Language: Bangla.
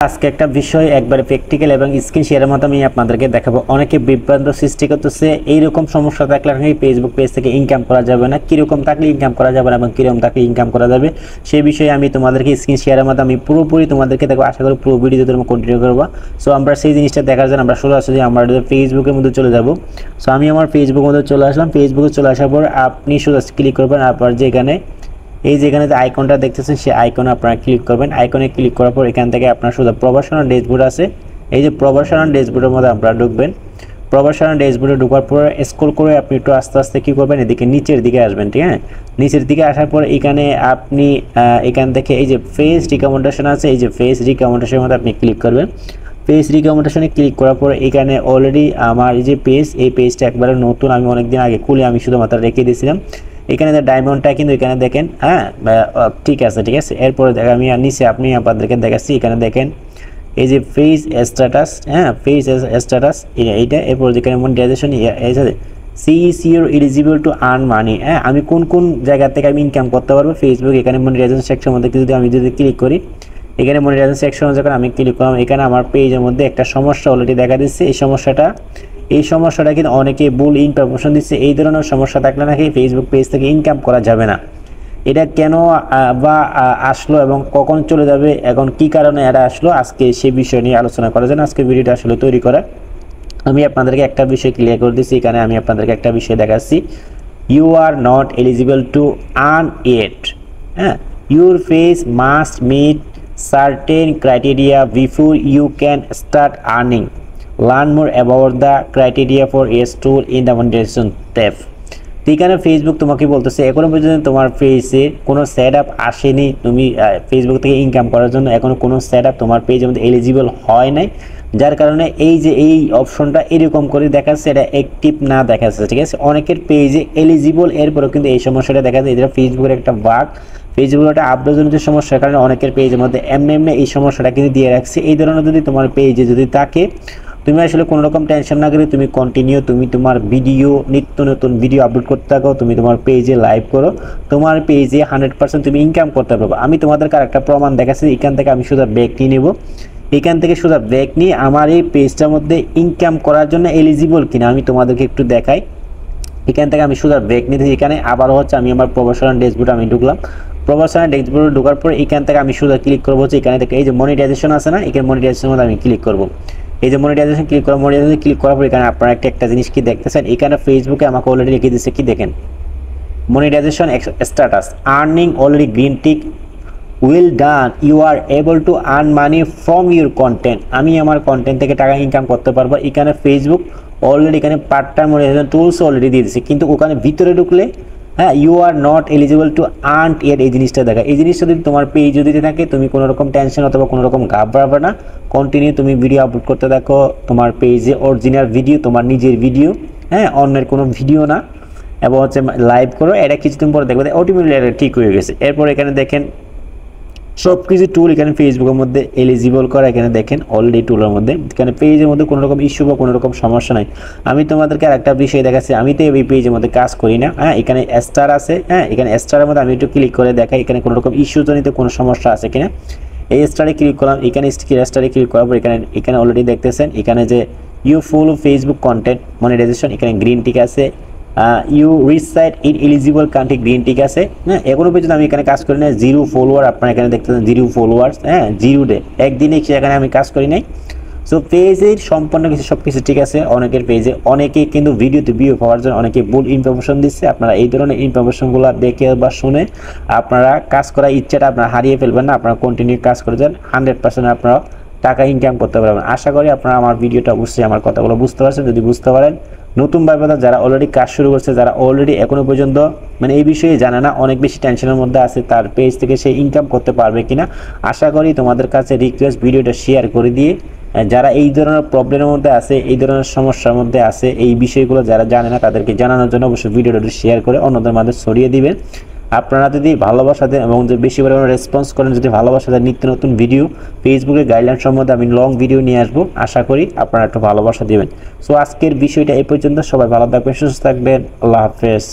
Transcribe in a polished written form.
আজকে একটা বিষয় একবারে প্র্যাকটিক্যাল এবং স্ক্রিন শেয়ারের মাধ্যমে আপনাদেরকে দেখাবো। অনেকে বিভ্রান্ত সৃষ্টি করতেছে এইরকম সমস্যা থাকলে নাকি ফেসবুক পেজ থেকে ইনকাম করা যাবে না, কিরকম থাকলে ইনকাম করা যাবে না এবং কিরকম থাকলে ইনকাম করা যাবে সেই বিষয়ে আমি তোমাদেরকে স্ক্রিন শেয়ারের মাধ্যমে আমি পুরোপুরি তোমাদেরকে দেখবো। আশা করি পুরো ভিডিওতে তোমরা কন্টিনিউ করবো। সো আমরা সেই জিনিসটা দেখার জন্য আমরা সরাসরি আমাদের ফেসবুকের মধ্যে চলে যাব। সো আমি আমার ফেসবুকের মধ্যে চলে আসলাম। ফেসবুকে চলে আসার পর আপনি শুধু ক্লিক করবেন, আপনার যেখানে এই যেখানে যে আইকনটা দেখতেছেন সেই আইকনে আপনারা ক্লিক করবেন। আইকনে ক্লিক করার পর এখান থেকে আপনার শুধু প্রবাসনাল ড্যাশবোর্ড আছে, এই যে প্রবাসনাল ড্যাশবোর্ডের মধ্যে আপনারা ঢুকবেন। প্রবাসনাল ড্যাশবোর্ডে ঢোকার পর স্ক্রল করে আপনি একটু আস্তে আস্তে কী করবেন, এদিকে নিচের দিকে আসবেন। ঠিক আছে, নিচের দিকে আসার পর এখানে আপনি এখান থেকে এই যে ফেস রিকমেন্ডেশন আছে, এই যে ফেস রিকমেন্ডেশনের মধ্যে আপনি ক্লিক করবেন। পেজ রিকমেন্ডেশনে ক্লিক করার পর এখানে অলরেডি আমার এই যে পেজ, এই পেজটা একবারে নতুন, আমি অনেকদিন আগে খুলে আমি শুধুমাত্র রেখে দিয়েছিলাম। এখানে ডায়মন্ডটা কিন্তু এখানে দেখেন, হ্যাঁ ঠিক আছে। এরপরে আমি নিচে আপনি আপনাদেরকে দেখাচ্ছি, এখানে দেখেন এই যে ফেস স্ট্যাটাস, হ্যাঁ ফেস স্ট্যাটাস এইটা। এরপর যেখানে monetisation says you're eligible to earn money, হ্যাঁ আমি কোন কোন জায়গা থেকে আমি ইনকাম করতে পারবো ফেসবুক। এখানে মনিটাইজেশন সেকশন মধ্যে যদি ক্লিক করি, এখানে মনিটাইজেশন সেকশন যখন আমি ক্লিক করলাম, এখানে আমার পেজের মধ্যে একটা সমস্যা অলরেডি দেখা দিচ্ছে। এই সমস্যাটা কিন্তু অনেকে ভুল ইনফরমেশন দিচ্ছে। এই ধরনের সমস্যা থাকলে নাকি ফেসবুক পেজ থেকে ইনকাম করা যাবে না। এটা কেন বা আসলো এবং কখন চলে যাবে, এখন কি কারণে এটা আসলো, আজকে সেই বিষয় নিয়ে আলোচনা করার জন্য আজকে ভিডিওটা আসলে তৈরি করা। আমি আপনাদেরকে একটা বিষয় ক্লিয়ার করে দিচ্ছি। এখানে আমি আপনাদেরকে একটা বিষয় দেখাচ্ছি, you are not eligible to earn it. হ্যাঁ, your page must meet certain criteria before you can start earning. Learn more about the criteria for a tool in the monetization tab. এখানে ফেসবুক তোমাকে বলতেছে এখনো পর্যন্ত তোমার পেজে কোনো সেটআপ আসেনি, তুমি ফেসবুক থেকে ইনকাম করার জন্য এখনো কোনো সেটআপ তোমার পেজের মধ্যে এলিজিবল হয় নাই, যার কারণে এই যে এই অপশনটা এরকম করে দেখাচ্ছে, এটা অ্যাক্টিভ না দেখাচ্ছে। ঠিক আছে, অনেকের পেজে এলিজিবল, এরপরেও কিন্তু এই সমস্যাটা দেখাচ্ছে। এটা ফেসবুকের একটা বাগ, ফেসবুকের একটা আপডেটজনিত সমস্যার কারণে অনেকের পেজের মধ্যে এমনি এই সমস্যাটা কিন্তু দিয়ে রাখছে। এই ধরনের যদি তোমার পেজে যদি থাকে, তুমি আসলে কোনো রকম টেনশন না করে তুমি কন্টিনিউ তুমি তোমার ভিডিও, নিত্য নতুন ভিডিও আপলোড করতে থাকো, তুমি তোমার পেজে লাইভ করো, তোমার পেজে 100% তুমি ইনকাম করতে পারবে। আমি তোমাদেরকে আরেকটা প্রমাণ দেখাচ্ছি। এখান থেকে আমি শুধু ব্যাক নিয়ে নেব, এখান থেকে শুধু ব্যাক নিয়ে আমার এই পেজটার মধ্যে ইনকাম করার জন্য এলিজিবল কিনা আমি তোমাদেরকে একটু দেখাই। এখান থেকে আমি শুধু ব্যাক নিতেছি। এখানে আবারও হচ্ছে আমি আমার প্রফেশনাল ড্যাশবোর্ডে আমি ঢুকলাম। প্রফেশনাল ড্যাশবোর্ডে ঢোকার পর এখান থেকে আমি শুধু ক্লিক করবো হচ্ছে এখানে থেকে এই যে মনিটাইজেশন আছে না, এখানে মনিটাইজেশনের মধ্যে আমি ক্লিক করবো। এই যে মনিটাইজেশন ক্লিক করা, মনিটাইজেশন ক্লিক করার পর এখানে আপনারা একটা জিনিস কি দেখতেছেন, এখানে ফেসবুকে আমাকে অলরেডি লিখে দিচ্ছে কি দেখেন, monetisation status earning already green tick, well done, you are able to earn money from your content. আমি আমার কন্টেন্ট থেকে টাকা ইনকাম করতে পারবো। এখানে ফেসবুক অলরেডি এখানে part time monetisation tools already দিয়ে দিচ্ছে, কিন্তু ওখানে ভিতরে ঢুকলে হ্যাঁ you are not eligible to earn এর এই জিনিসটা দেখা। এই জিনিসটা যদি তোমার পেজ যদি থাকে, তুমি কোনো রকম টেনশন অথবা কোনো রকম ঘাবড়াবে না। কন্টিনিউ তুমি ভিডিও আপলোড করতে থাকো, তোমার পেজে অরিজিনাল ভিডিও, তোমার নিজের ভিডিও, হ্যাঁ অন্যের কোনো ভিডিও না, এবং হচ্ছে লাইভ করো। এটা কিছুদিন পরে দেখবে অটোমেটিক্যালি ঠিক হয়ে গেছে। এরপর এখানে দেখেন সব কিছু টুল এখানে ফেসবুকের মধ্যে এলিজিবল করা, এখানে দেখেন অলরেডি টুলের মধ্যে, এখানে পেজের মধ্যে কোনো রকম ইস্যু বা কোনো রকম সমস্যা নাই। আমি তোমাদেরকে আরেকটা বিষয় দেখাচ্ছি, আমি তো এই পেজের মধ্যে কাজ করি না। হ্যাঁ, এখানে স্টার আছে, হ্যাঁ এখানে স্টারের মধ্যে আমি একটু ক্লিক করে দেখাই এখানে কোনো রকম ইস্যু জনিত কোনো সমস্যা আছে কিনা। এই স্টারে ক্লিক করলাম, এখানে স্টারে ক্লিক করার পর এখানে অলরেডি দেখতেছেন এখানে যে you full Facebook content monetisation, এখানে গ্রিন টিক আছে, you reside in eligible country green tick আছে। হ্যাঁ, এখনো পর্যন্ত আমি এখানে কাজ করি না। 0 ফলোয়ার, আপনারা এখানে দেখতেছেন 0 ফলোয়ার্স, হ্যাঁ 0 ডে, একদিনে সেখানে আমি কাজ করি নাই। সো পেজের সম্পূর্ণ কিছু সব কিছু ঠিক আছে। অনেকের পেজে অনেকে কিন্তু ভিডিওতে ভিউ পাওয়ার জন্য অনেকে ভুল ইনফরমেশন দিচ্ছে। আপনারা এই ধরনের ইনফরমেশনগুলো দেখে বা শুনে আপনারা কাজ করার ইচ্ছাটা আপনারা হারিয়ে ফেলবেন না। আপনারা কন্টিনিউ কাজ করে যান, 100% আপনারা টাকা ইনকাম করতে পারবেন। আশা করি আপনারা আমার ভিডিওটা অবশ্যই আমার কথাগুলো বুঝতে পারছেন। যদি বুঝতে পারেন, নতুন ভাবে যারা অলরেডি কাজ শুরু করছে, যারা অলরেডি এখনো পর্যন্ত মানে এই বিষয়ে জানে না, অনেক বেশি টেনশনের মধ্যে আছে তার পেজ থেকে সে ইনকাম করতে পারবে কিনা, আশা করি তোমাদের কাছে রিকোয়েস্ট ভিডিওটা শেয়ার করে দিয়ে যারা এই ধরনের প্রবলেমের মধ্যে আছে, এই ধরনের সমস্যার মধ্যে আছে, এই বিষয়গুলো যারা জানে না তাদেরকে জানানোর জন্য অবশ্যই ভিডিওটা শেয়ার করে অন্যদের মাঝে ছড়িয়ে দিবেন। আপনারা যদি ভালোবাসা দেন এবং যদি বেশি পরিমাণে রেসপন্স করেন, যদি ভালোবাসা দেন, নিত্য নতুন ভিডিও ফেসবুকের গাইডলাইন সম্বন্ধে আমি লং ভিডিও নিয়ে আসবো। আশা করি আপনারা একটু ভালোবাসা দেবেন। সো আজকের বিষয়টা এই পর্যন্ত। সবাই ভালো থাকবেন, সুস্থ থাকবেন। আল্লাহ হাফেজ।